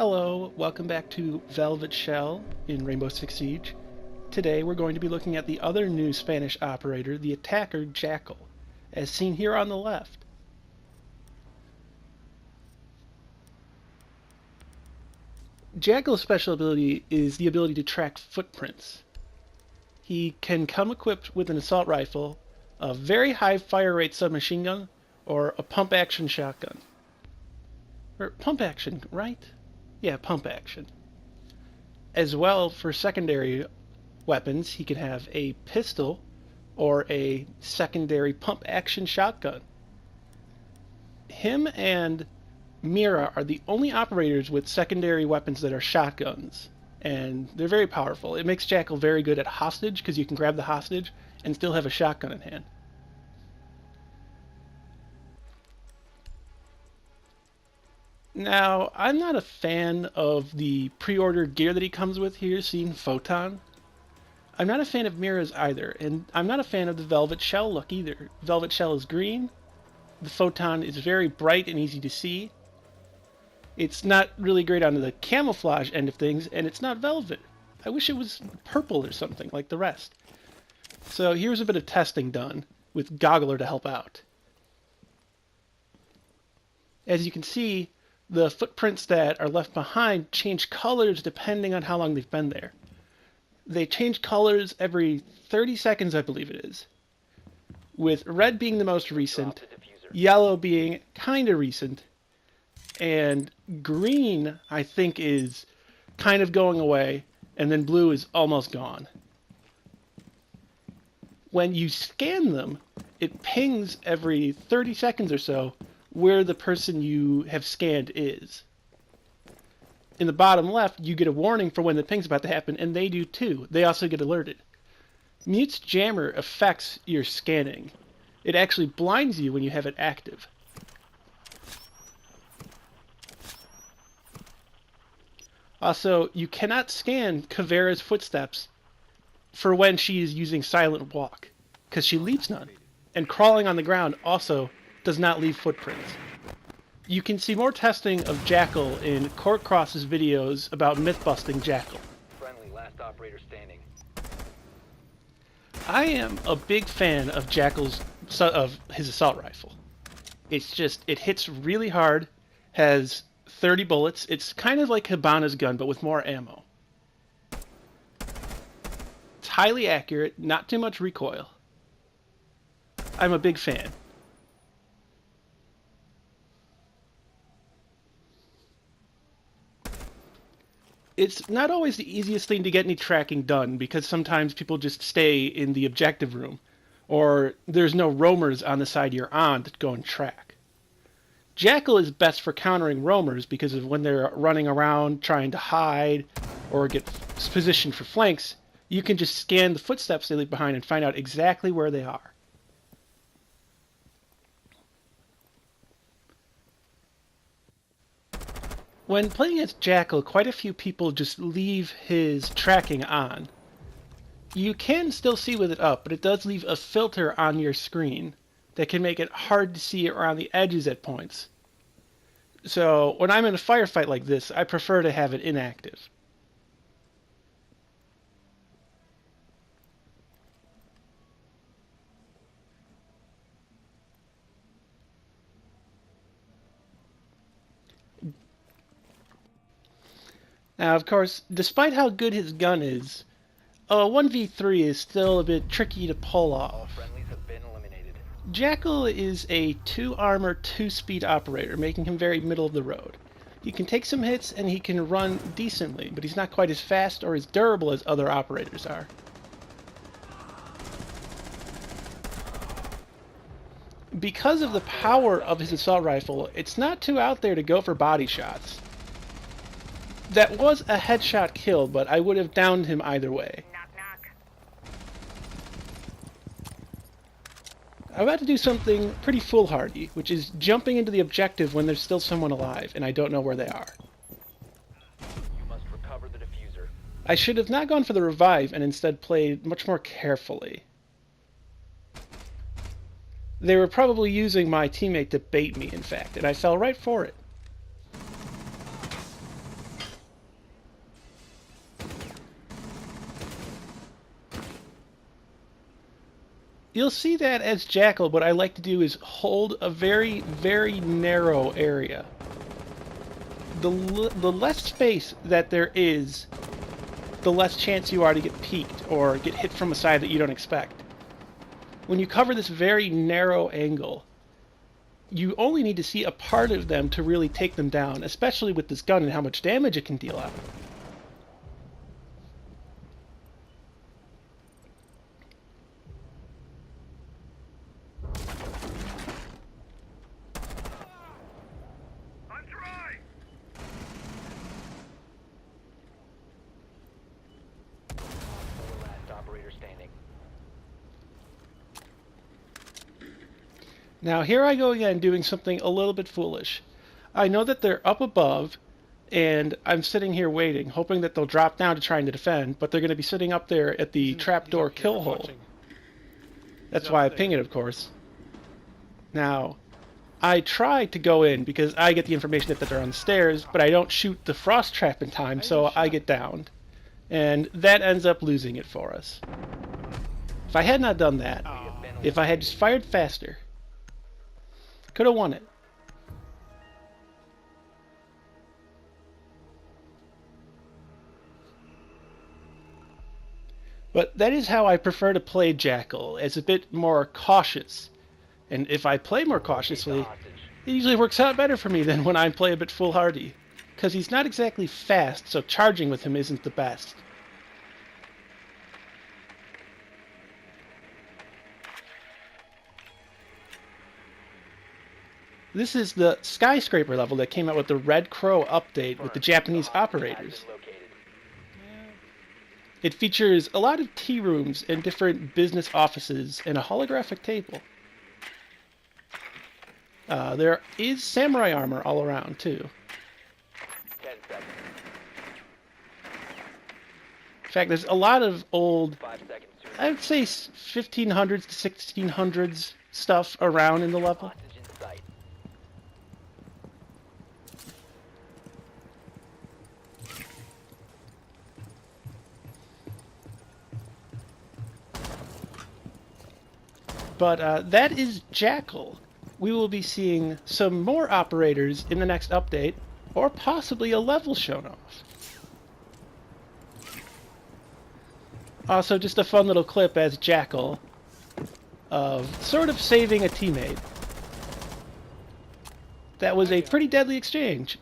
Hello, welcome back to Velvet Shell in Rainbow Six Siege. Today we're going to be looking at the other new Spanish operator, the attacker Jackal, as seen here on the left. Jackal's special ability is the ability to track footprints. He can come equipped with an assault rifle, a very high fire rate submachine gun, or a pump action shotgun. Or pump action, right? Yeah, pump action. As well, for secondary weapons, he can have a pistol or a secondary pump action shotgun. Him and Mira are the only operators with secondary weapons that are shotguns, and they're very powerful. It makes Jackal very good at hostage because you can grab the hostage and still have a shotgun in hand. Now, I'm not a fan of the pre-order gear that he comes with here, seen Photon. I'm not a fan of Mira's either, and I'm not a fan of the Velvet Shell look either. Velvet Shell is green, the Photon is very bright and easy to see. It's not really great on the camouflage end of things, and it's not velvet. I wish it was purple or something like the rest. So here's a bit of testing done with Goggler to help out. As you can see, the footprints that are left behind change colors depending on how long they've been there. They change colors every 30 seconds, I believe it is. With red being the most recent, yellow being kind of recent, and green, I think, is kind of going away, and then blue is almost gone. When you scan them, it pings every 30 seconds or so where the person you have scanned is. In the bottom left, you get a warning for when the ping's about to happen, and they do too. They also get alerted. Mute's jammer affects your scanning. It actually blinds you when you have it active. Also, you cannot scan Caveira's footsteps for when she is using Silent Walk, because she leaves none. And crawling on the ground also does not leave footprints. You can see more testing of Jackal in Court Cross's videos about myth-busting Jackal. Friendly, last operator standing. I am a big fan of his assault rifle. It's just, it hits really hard, has 30 bullets. It's kind of like Hibana's gun, but with more ammo. It's highly accurate, not too much recoil. I'm a big fan. It's not always the easiest thing to get any tracking done, because sometimes people just stay in the objective room, or there's no roamers on the side you're on to go and track. Jackal is best for countering roamers because of when they're running around trying to hide or get positioned for flanks, you can just scan the footsteps they leave behind and find out exactly where they are. When playing as Jackal, quite a few people just leave his tracking on. You can still see with it up, but it does leave a filter on your screen that can make it hard to see around the edges at points. So when I'm in a firefight like this, I prefer to have it inactive. Now, of course, despite how good his gun is, a 1v3 is still a bit tricky to pull off. Friendlies have been eliminated. Jackal is a 2-armor, 2-speed operator, making him very middle of the road. He can take some hits and he can run decently, but he's not quite as fast or as durable as other operators are. Because of the power of his assault rifle, it's not too out there to go for body shots. That was a headshot kill, but I would have downed him either way. Knock, knock. I'm about to do something pretty foolhardy, which is jumping into the objective when there's still someone alive, and I don't know where they are. You must recover the diffuser. I should have not gone for the revive and instead played much more carefully. They were probably using my teammate to bait me, in fact, and I fell right for it. You'll see that as Jackal, what I like to do is hold a very, very narrow area. The less space that there is, the less chance you are to get peeked or get hit from a side that you don't expect. When you cover this very narrow angle, you only need to see a part of them to really take them down, especially with this gun and how much damage it can deal out. Last operator standing. Now here I go again doing something a little bit foolish. I know that they're up above, and I'm sitting here waiting, hoping that they'll drop down to trying to defend, but they're going to be sitting up there at the trapdoor kill hole. That's why I ping it, of course. Now, I try to go in because I get the information that they're on the stairs, but I don't shoot the frost trap in time, so I get downed. And that ends up losing it for us. If I had not done that, if I had just fired faster, could have won it. But that is how I prefer to play Jackal, as a bit more cautious. And if I play more cautiously, it usually works out better for me than when I play a bit foolhardy. Because he's not exactly fast, so charging with him isn't the best. This is the skyscraper level that came out with the Red Crow update with the Japanese operators. It features a lot of tea rooms and different business offices and a holographic table. There is samurai armor all around, too. 10 seconds. In fact, there's a lot of old, 5 seconds to I would say 1500s to 1600s stuff around in the level. hostage in sight. But that is Jackal. We will be seeing some more operators in the next update, or possibly a level shown off. Also, just a fun little clip as Jackal of sort of saving a teammate. That was a pretty deadly exchange.